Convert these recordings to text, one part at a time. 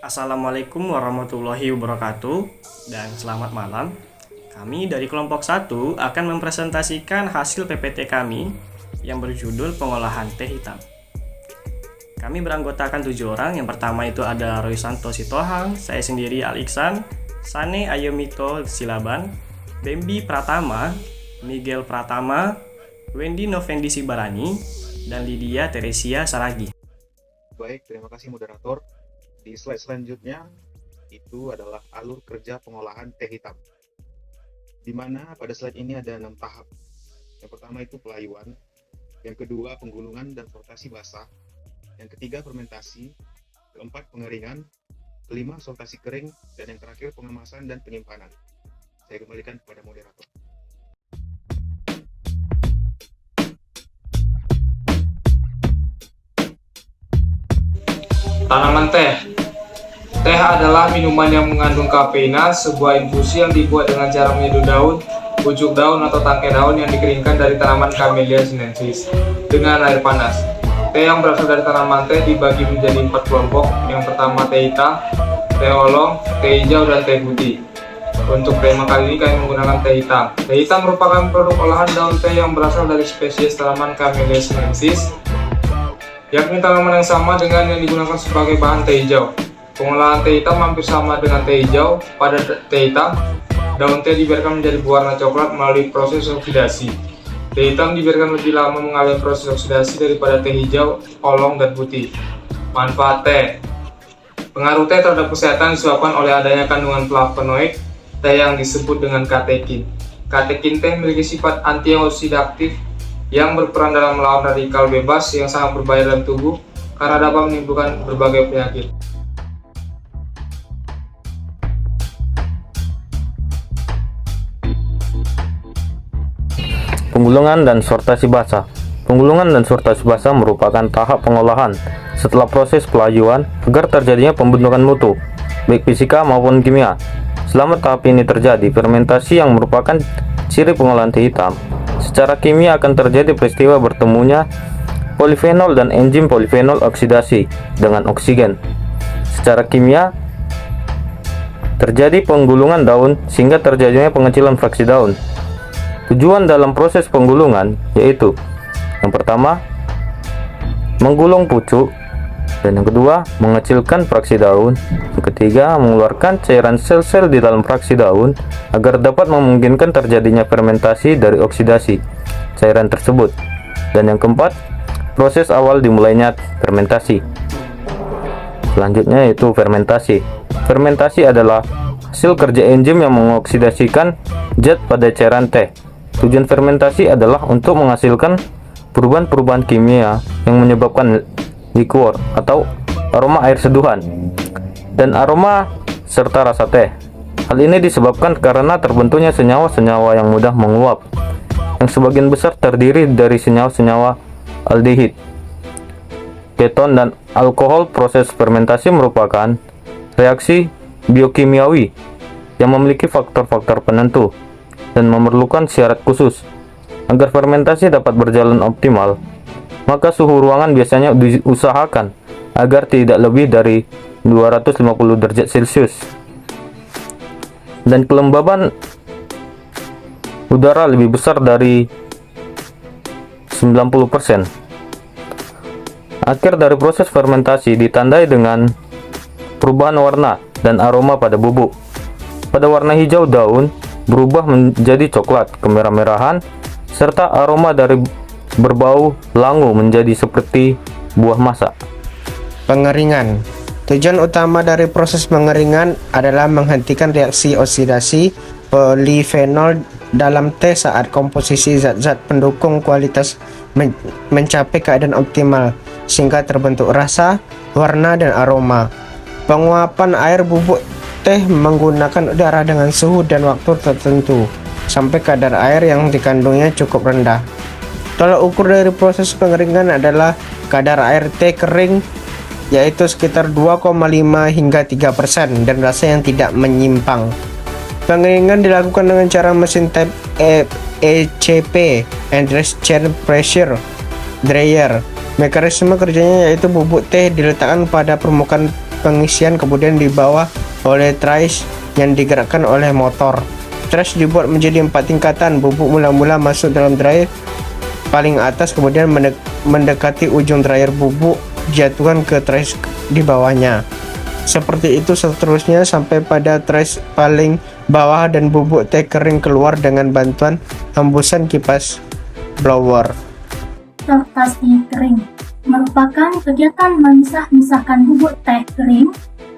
Assalamualaikum warahmatullahi wabarakatuh dan selamat malam. Kami dari kelompok 1 akan mempresentasikan hasil PPT kami yang berjudul pengolahan teh hitam. Kami beranggotakan 7 orang. Yang pertama itu ada Roy Santo Sitohang, saya sendiri Al Iksan, Sane Ayomito Silaban, Bembi Pratama, Miguel Pratama, Wendy Novendi Sibarani, dan Lydia Teresia Saragi. Baik, terima kasih moderator. Di slide selanjutnya itu adalah alur kerja pengolahan teh hitam, di mana pada slide ini ada 6 tahap. Yang pertama itu pelayuan, yang kedua penggulungan dan sortasi basah, yang ketiga fermentasi, keempat pengeringan, kelima sortasi kering, dan yang terakhir pengemasan dan penyimpanan. Saya kembalikan kepada moderator. Tanaman teh. Teh adalah minuman yang mengandung kafeina, sebuah infusi yang dibuat dengan cara menyeduh daun, pucuk daun atau tangkai daun yang dikeringkan dari tanaman Camellia sinensis dengan air panas. Teh yang berasal dari tanaman teh dibagi menjadi 4 kelompok. Yang pertama teh hitam, teh oolong, teh hijau, dan teh putih. Untuk tema kali ini kami menggunakan teh hitam. Teh hitam merupakan produk olahan daun teh yang berasal dari spesies tanaman Camellia sinensis, yakni tanaman yang sama dengan yang digunakan sebagai bahan teh hijau. Pengolahan teh hitam hampir sama dengan teh hijau. Pada teh hitam, daun teh dibiarkan menjadi berwarna coklat melalui proses oksidasi. Teh hitam dibiarkan lebih lama mengalami proses oksidasi daripada teh hijau, oolong, dan putih. Manfaat teh. Pengaruh teh terhadap kesehatan disebabkan oleh adanya kandungan flavonoid teh yang disebut dengan katekin. Katekin teh memiliki sifat antioksidatif yang berperan dalam melawan radikal bebas yang sangat berbahaya dalam tubuh karena dapat menimbulkan berbagai penyakit. Penggulungan dan sortasi basah. Penggulungan dan sortasi basah merupakan tahap pengolahan setelah proses pelayuan agar terjadinya pembentukan mutu, baik fisika maupun kimia. Selama tahap ini terjadi fermentasi yang merupakan ciri pengolahan teh hitam. Secara kimia akan terjadi peristiwa bertemunya polifenol dan enzim polifenol oksidasi dengan oksigen. Secara kimia terjadi penggulungan daun sehingga terjadinya pengecilan fraksi daun. Tujuan dalam proses penggulungan yaitu yang pertama menggulung pucuk, dan yang kedua mengecilkan fraksi daun, yang ketiga mengeluarkan cairan sel-sel di dalam fraksi daun agar dapat memungkinkan terjadinya fermentasi dari oksidasi cairan tersebut, dan yang keempat proses awal dimulainya fermentasi. Selanjutnya yaitu fermentasi. Fermentasi adalah hasil kerja enzim yang mengoksidasikan zat pada cairan teh. Tujuan fermentasi adalah untuk menghasilkan perubahan-perubahan kimia yang menyebabkan liquor atau aroma air seduhan dan aroma serta rasa teh. Hal ini disebabkan karena terbentuknya senyawa-senyawa yang mudah menguap, yang sebagian besar terdiri dari senyawa-senyawa aldehid, keton, dan alkohol. Proses fermentasi merupakan reaksi biokimiawi yang memiliki faktor-faktor penentu dan memerlukan syarat khusus. Agar fermentasi dapat berjalan optimal, maka suhu ruangan biasanya diusahakan agar tidak lebih dari 250 derajat Celcius dan kelembaban udara lebih besar dari 90%. Akhir dari proses fermentasi ditandai dengan perubahan warna dan aroma pada bubuk. Pada warna hijau, daun berubah menjadi coklat kemerah-merahan, serta aroma dari berbau langu menjadi seperti buah masak. Pengeringan. Tujuan utama dari proses pengeringan adalah menghentikan reaksi oksidasi polifenol dalam teh saat komposisi zat-zat pendukung kualitas mencapai keadaan optimal sehingga terbentuk rasa, warna, dan aroma. Penguapan air bubuk teh menggunakan udara dengan suhu dan waktu tertentu sampai kadar air yang dikandungnya cukup rendah. Tolak ukur dari proses pengeringan adalah kadar air teh kering, yaitu sekitar 2,5 hingga 3%, dan rasa yang tidak menyimpang. Pengeringan dilakukan dengan cara mesin type ECP, Endless Chain Pressure Dryer. Mekanisme kerjanya yaitu bubuk teh diletakkan pada permukaan pengisian kemudian dibawa oleh trays yang digerakkan oleh motor. Trays dibuat menjadi 4 tingkatan. Bubuk mula-mula masuk dalam dryer paling atas, kemudian mendekati ujung dryer bubuk dijatuhkan ke trays di bawahnya. Seperti itu seterusnya sampai pada trays paling bawah dan bubuk teh kering keluar dengan bantuan hembusan kipas blower. Sortasi kering merupakan kegiatan memisah-misahkan bubuk teh kering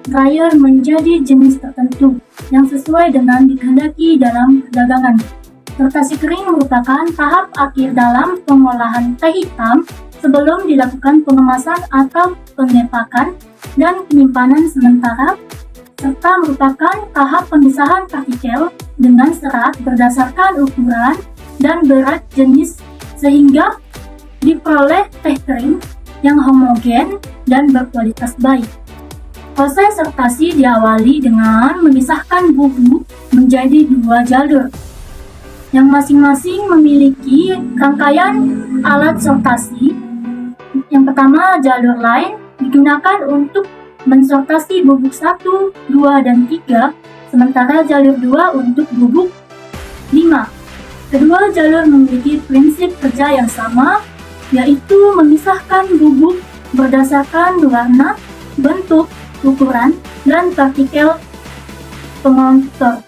dryer menjadi jenis tertentu yang sesuai dengan dikehendaki dalam perdagangan. Sortasi kering merupakan tahap akhir dalam pengolahan teh hitam sebelum dilakukan pengemasan atau pengepakan dan penyimpanan sementara, serta merupakan tahap pemisahan partikel dengan serat berdasarkan ukuran dan berat jenis sehingga diperoleh teh kering yang homogen dan berkualitas baik. Proses sortasi diawali dengan memisahkan bubuk menjadi 2 jalur yang masing-masing memiliki rangkaian alat sortasi. Yang pertama, jalur line digunakan untuk mensortasi bubuk 1, 2, dan 3, sementara jalur 2 untuk bubuk 5. Kedua jalur memiliki prinsip kerja yang sama, yaitu memisahkan bubuk berdasarkan warna, bentuk, ukuran, dan partikel pengontor.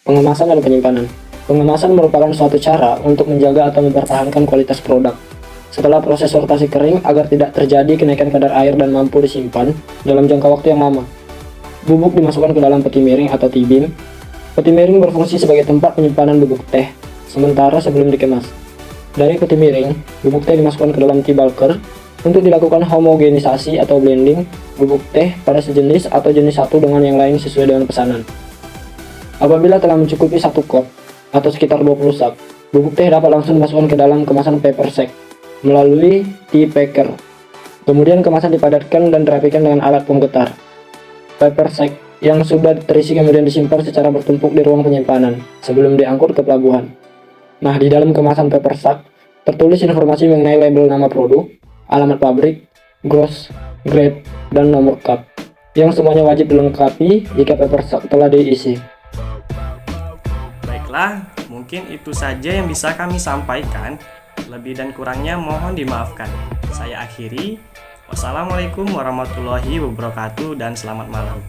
Pengemasan dan penyimpanan. Pengemasan merupakan suatu cara untuk menjaga atau mempertahankan kualitas produk. Setelah proses sortasi kering agar tidak terjadi kenaikan kadar air dan mampu disimpan dalam jangka waktu yang lama. Bubuk dimasukkan ke dalam peti miring atau T-bin. Peti miring berfungsi sebagai tempat penyimpanan bubuk teh sementara sebelum dikemas. Dari peti miring, bubuk teh dimasukkan ke dalam tea bulker untuk dilakukan homogenisasi atau blending bubuk teh pada sejenis atau jenis satu dengan yang lain sesuai dengan pesanan. Apabila telah mencukupi 1 cup atau sekitar 20 sak, bubuk teh dapat langsung dimasukkan ke dalam kemasan paper sack melalui tea packer. Kemudian kemasan dipadatkan dan dirapikan dengan alat penggetar. Paper sack yang sudah terisi kemudian disimpan secara bertumpuk di ruang penyimpanan sebelum diangkut ke pelabuhan. Nah, di dalam kemasan paper sack tertulis informasi mengenai label nama produk, alamat pabrik, gross, grade, dan nomor cup, yang semuanya wajib dilengkapi jika paper sack telah diisi. Baiklah, mungkin itu saja yang bisa kami sampaikan. Lebih dan kurangnya mohon dimaafkan. Saya akhiri. Wassalamualaikum warahmatullahi wabarakatuh dan selamat malam.